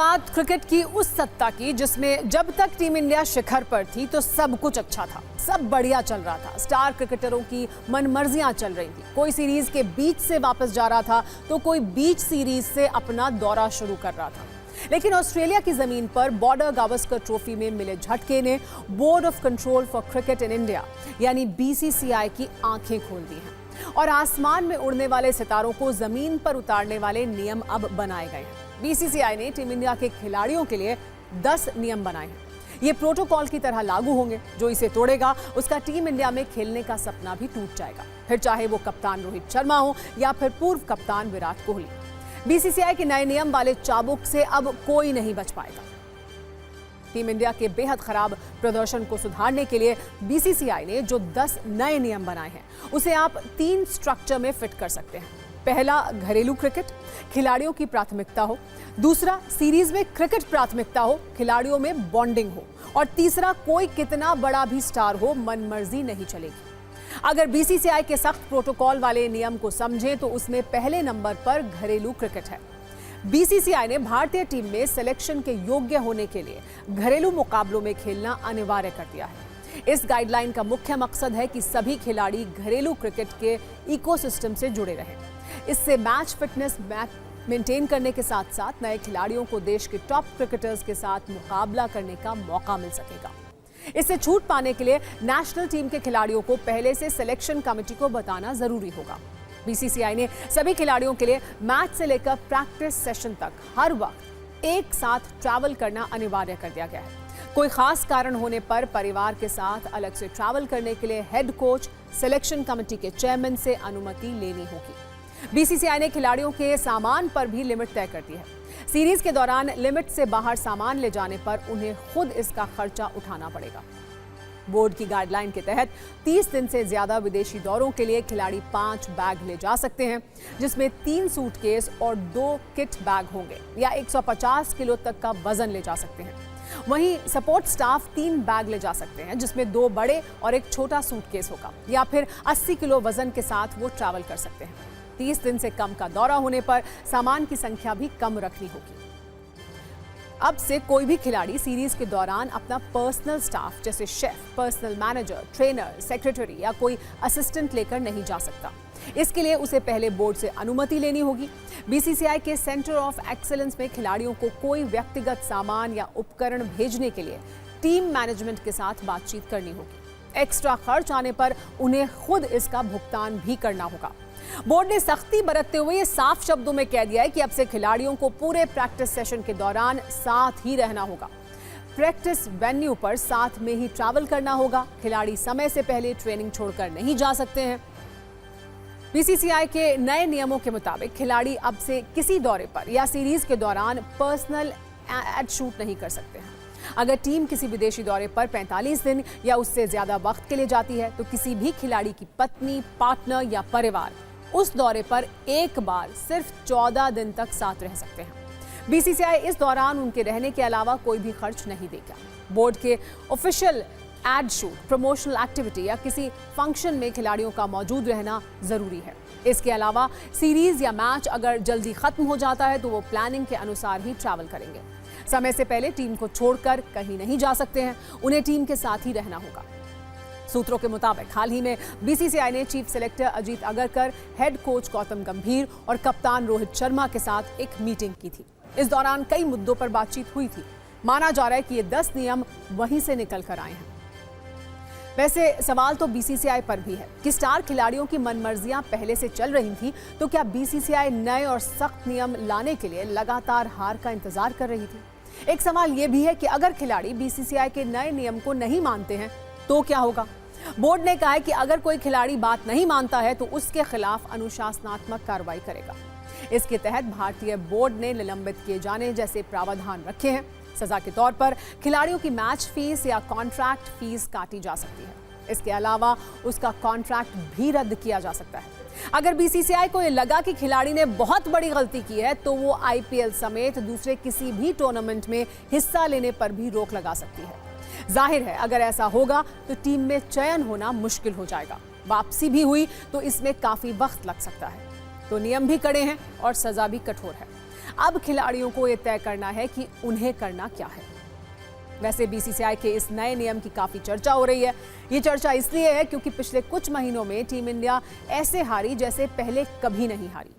बात क्रिकेट की उस सत्ता की जिसमें जब तक टीम इंडिया शिखर पर थी तो सब कुछ अच्छा था, सब बढ़िया चल रहा था। स्टार क्रिकेटरों की मनमर्जियां चल रही थी। कोई सीरीज के बीच से वापस जा रहा था तो कोई बीच सीरीज से अपना दौरा शुरू कर रहा था। लेकिन ऑस्ट्रेलिया की जमीन पर बॉर्डर गावस्कर ट्रॉफी में मिले झटके ने board of control for cricket in India यानी BCCI की आंखें खोल दी हैं और आसमान में उड़ने वाले सितारों को जमीन पर उतारने वाले नियम अब बनाए गए हैं। BCCI ने टीम इंडिया के खिलाड़ियों के लिए 10 नियम बनाए हैं। ये प्रोटोकॉल की तरह लागू होंगे। जो इसे तोड़ेगा उसका टीम इंडिया में खेलने का सपना भी टूट जाएगा, फिर चाहे वो कप्तान रोहित शर्मा हो या फिर पूर्व कप्तान विराट कोहली। BCCI के नए नियम वाले चाबुक से अब कोई नहीं बच पाएगा। टीम इंडिया के बेहद खराब प्रदर्शन को सुधारने के लिए BCCI ने जो 10 नए नियम बनाए हैं उसे आप 3 स्ट्रक्चर में फिट कर सकते हैं। पहला, घरेलू क्रिकेट, खिलाड़ियों की प्राथमिकता हो। दूसरा, सीरीज में क्रिकेट प्राथमिकता हो, खिलाड़ियों में बॉन्डिंग हो। और तीसरा, कोई कितना बड़ा भी स्टार हो, मनमर्जी नहीं चलेगी। अगर BCCI के सख्त प्रोटोकॉल वाले नियम को समझें तो उसमें पहले नंबर पर घरेलू क्रिकेट है। BCCI ने भारतीय टीम में सिलेक्शन के योग्य होने के लिए घरेलू मुकाबलों में खेलना अनिवार्य कर दिया है। इस गाइडलाइन का मुख्य मकसद है कि सभी खिलाड़ी घरेलू क्रिकेट के इकोसिस्टम से जुड़े रहें। इससे मैच फिटनेस मेंटेन करने के साथ साथ नए खिलाड़ियों को देश के टॉप क्रिकेटर्स के साथ मुकाबला करने का मौका मिल सकेगा। इससे छूट पाने के लिए नेशनल टीम के खिलाड़ियों को पहले से सिलेक्शन कमेटी को बताना जरूरी होगा। BCCI ने सभी खिलाड़ियों के लिए मैच से लेकर प्रैक्टिस सेशन तक हर वक्त एक साथ ट्रैवल करना अनिवार्य कर दिया गया है। कोई खास कारण होने पर परिवार के साथ अलग से ट्रैवल करने के लिए हेड कोच, सिलेक्शन कमेटी के चेयरमैन से अनुमति लेनी होगी। BCCI ने खिलाड़ियों के सामान पर भी लिमिट तय कर दी है। सीरीज के दौरान लिमिट से बाहर सामान ले जाने पर उन्हें खुद इसका खर्चा उठाना पड़ेगा। बोर्ड की गाइडलाइन के तहत 30 दिन से ज्यादा विदेशी दौरों के लिए खिलाड़ी 5 बैग ले जा सकते हैं, जिसमें 3 सूटकेस और 2 किट बैग होंगे या 150 किलो तक का वजन ले जा सकते हैं। वहीं सपोर्ट स्टाफ 3 बैग ले जा सकते हैं, जिसमें 2 बड़े और एक छोटा सूटकेस होगा, या फिर 80 किलो वजन के साथ वो ट्रैवल कर सकते हैं। 30 दिन से कम का दौरा होने पर सामान की संख्या भी कम रखनी होगी। अब से कोई भी खिलाड़ी सीरीज के दौरान अपना पर्सनल स्टाफ जैसे chef, personal manager, trainer, secretary या कोई असिस्टेंट लेकर नहीं जा सकता। इसके लिए उसे पहले बोर्ड से अनुमति लेनी होगी। BCCI के सेंटर ऑफ एक्सीलेंस में खिलाड़ियों को कोई व्यक्तिगत सामान या उपकरण भेजने के लिए टीम मैनेजमेंट के साथ बातचीत करनी होगी। एक्स्ट्रा खर्च आने पर उन्हें खुद इसका भुगतान भी करना होगा। बोर्ड ने सख्ती बरतते हुए ये साफ शब्दों में कह दिया है कि अब से खिलाड़ियों को पूरे प्रैक्टिस सेशन के दौरान साथ ही रहना होगा। प्रैक्टिस वेन्यू पर साथ में ही ट्रैवल करना होगा। खिलाड़ी समय से पहले ट्रेनिंग छोड़कर नहीं जा सकते हैं। BCCI के नए नियमों के मुताबिक खिलाड़ी अब से किसी दौरे पर या सीरीज के दौरान पर्सनल एड शूट नहीं कर सकते हैं। अगर टीम किसी विदेशी दौरे पर 45 दिन या उससे ज्यादा वक्त के लिए जाती है तो किसी भी खिलाड़ी की पत्नी, पार्टनर या परिवार उस दौरे पर एक बार सिर्फ 14 दिन तक साथ रह सकते हैं। BCCI इस दौरान उनके रहने के अलावा कोई भी खर्च नहीं देगा। बोर्ड के official ad shoot, promotional activity या किसी फंक्शन में खिलाड़ियों का मौजूद रहना जरूरी है। इसके अलावा सीरीज या मैच अगर जल्दी खत्म हो जाता है तो वो प्लानिंग के अनुसार ही ट्रैवल करेंगे। समय से पहले टीम को छोड़कर कहीं नहीं जा सकते हैं। उन्हें टीम के साथ ही रहना होगा। सूत्रों के मुताबिक हाल ही में BCCI ने chief selector Ajit Agarkar, head coach Gautam गंभीर और कप्तान रोहित शर्मा के साथ एक मीटिंग की थी। इस दौरान कई मुद्दों पर बातचीत हुई थी। माना जा रहा है कि ये 10 नियम वहीं से निकल कर आए हैं। वैसे सवाल तो BCCI पर भी है कि स्टार खिलाड़ियों की मनमर्जियां पहले से चल रही थी तो क्या BCCI नए और सख्त नियम लाने के लिए लगातार हार का इंतजार कर रही थी? एक सवाल यह भी है कि अगर खिलाड़ी BCCI के नए नियम को नहीं मानते हैं तो क्या होगा? बोर्ड ने कहा है कि अगर कोई खिलाड़ी बात नहीं मानता है तो उसके खिलाफ अनुशासनात्मक कार्रवाई करेगा। इसके तहत भारतीय बोर्ड ने निलंबित किए जाने जैसे प्रावधान रखे हैं। सजा के तौर पर खिलाड़ियों की मैच फीस या कॉन्ट्रैक्ट फीस काटी जा सकती है। इसके अलावा उसका कॉन्ट्रैक्ट भी रद्द किया जा सकता है। अगर BCCI को यह लगा कि खिलाड़ी ने बहुत बड़ी गलती की है तो वो IPL समेत दूसरे किसी भी टूर्नामेंट में हिस्सा लेने पर भी रोक लगा सकती है। जाहिर है अगर ऐसा होगा तो टीम में चयन होना मुश्किल हो जाएगा। वापसी भी हुई तो इसमें काफी वक्त लग सकता है। तो नियम भी कड़े हैं और सजा भी कठोर है। अब खिलाड़ियों को यह तय करना है कि उन्हें करना क्या है। वैसे बीसीसीआई के इस नए नियम की काफी चर्चा हो रही है। ये चर्चा इसलिए है क्योंकि पिछले कुछ महीनों में टीम इंडिया ऐसे हारी जैसे पहले कभी नहीं हारी।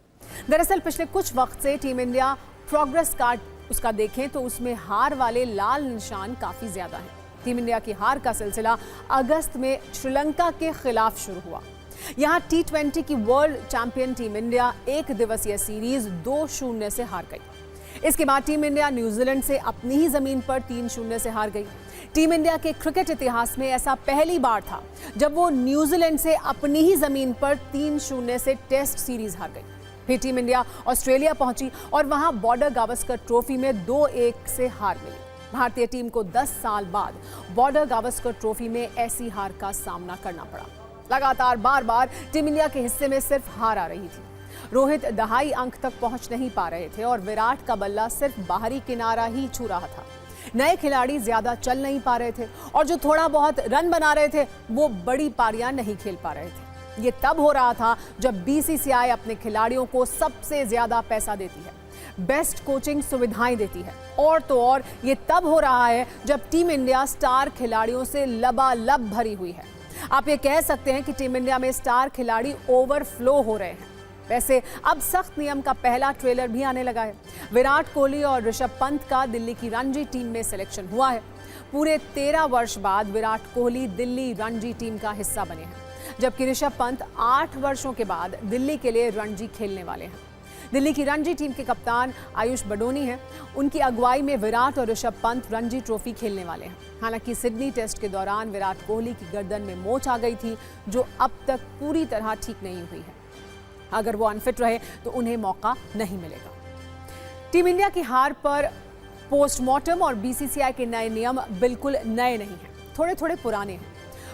दरअसल पिछले कुछ वक्त से टीम इंडिया प्रोग्रेस कार्ड उसका देखें तो उसमें हार वाले लाल निशान काफी ज्यादा हैं। टीम इंडिया की हार का सिलसिला अगस्त में श्रीलंका के खिलाफ शुरू हुआ। यहां T20 की वर्ल्ड चैंपियन टीम इंडिया एक दिवसीय सीरीज 2-0 से हार गई। इसके बाद टीम इंडिया न्यूजीलैंड से अपनी ही जमीन पर 3-0 से हार गई। टीम इंडिया के क्रिकेट इतिहास में ऐसा पहली बार था जब वो न्यूजीलैंड से अपनी ही जमीन पर 3-0 से टेस्ट सीरीज हार गई। फिर टीम इंडिया ऑस्ट्रेलिया पहुंची और वहां बॉर्डर गावस्कर ट्रॉफी में 2-1 से हार मिली। भारतीय टीम को 10 साल बाद बॉर्डर गावस्कर ट्रॉफी में ऐसी हार का सामना करना पड़ा। लगातार बार टीम इंडिया के हिस्से में सिर्फ हार आ रही थी। रोहित दहाई अंक तक पहुंच नहीं पा रहे थे और विराट का बल्ला सिर्फ बाहरी किनारा ही छू रहा था। नए खिलाड़ी ज्यादा चल नहीं पा रहे थे और जो थोड़ा बहुत रन बना रहे थे वो बड़ी पारियां नहीं खेल पा रहे थे। ये तब हो रहा था जब बीसीसीआई अपने खिलाड़ियों को सबसे ज्यादा पैसा देती है, बेस्ट कोचिंग सुविधाएं देती है और तो और ये तब हो रहा है जब टीम इंडिया स्टार खिलाड़ियों से लबालब भरी हुई है। आप ये कह सकते हैं कि टीम इंडिया में स्टार खिलाड़ी ओवरफ्लो हो रहे हैं। वैसे अब सख्त नियम का पहला ट्रेलर भी आने लगा है। विराट कोहली और ऋषभ पंत का दिल्ली की रणजी टीम में सिलेक्शन हुआ है। पूरे 13 वर्ष बाद विराट कोहली दिल्ली रणजी टीम का हिस्सा बने हैं, जबकि ऋषभ पंत 8 वर्षों के बाद दिल्ली के लिए रणजी खेलने वाले हैं। दिल्ली की रणजी टीम के कप्तान आयुष बडोनी हैं। उनकी अगुवाई में विराट और ऋषभ पंत रणजी ट्रॉफी खेलने वाले हैं। हालांकि सिडनी टेस्ट के दौरान विराट कोहली की गर्दन में मोच आ गई थी, जो अब तक पूरी तरह ठीक नहीं हुई है। अगर वो अनफिट रहे तो उन्हें मौका नहीं मिलेगा। टीम इंडिया की हार पर पोस्टमार्टम और बीसीसीआई के नए नियम बिल्कुल नए नहीं हैं, थोड़े थोड़े पुराने हैं।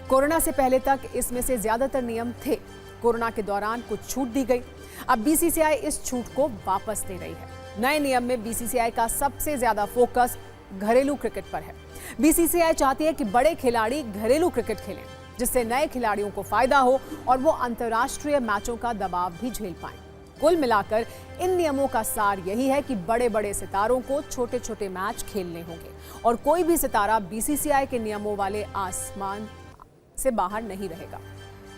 कोरोना से पहले तक इसमें से ज्यादातर नियम थे। कोरोना के दौरान कुछ छूट दी गई। अब बीसीसीआई इस छूट को वापस दे रही है। नए नियम में बीसीसीआई का सबसे ज्यादा फोकस घरेलू क्रिकेट पर है। बीसीसीआई चाहती है कि बड़े खिलाड़ी घरेलू क्रिकेट खेलें, जिससे नए खिलाड़ियों को फायदा हो और वो अंतर्राष्ट्रीय मैचों का दबाव भी झेल पाएं। कुल मिलाकर इन नियमों का सार यही है कि बड़े बड़े सितारों को छोटे छोटे मैच खेलने होंगे और कोई भी सितारा बीसीसीआई के नियमों वाले आसमान से बाहर नहीं रहेगा।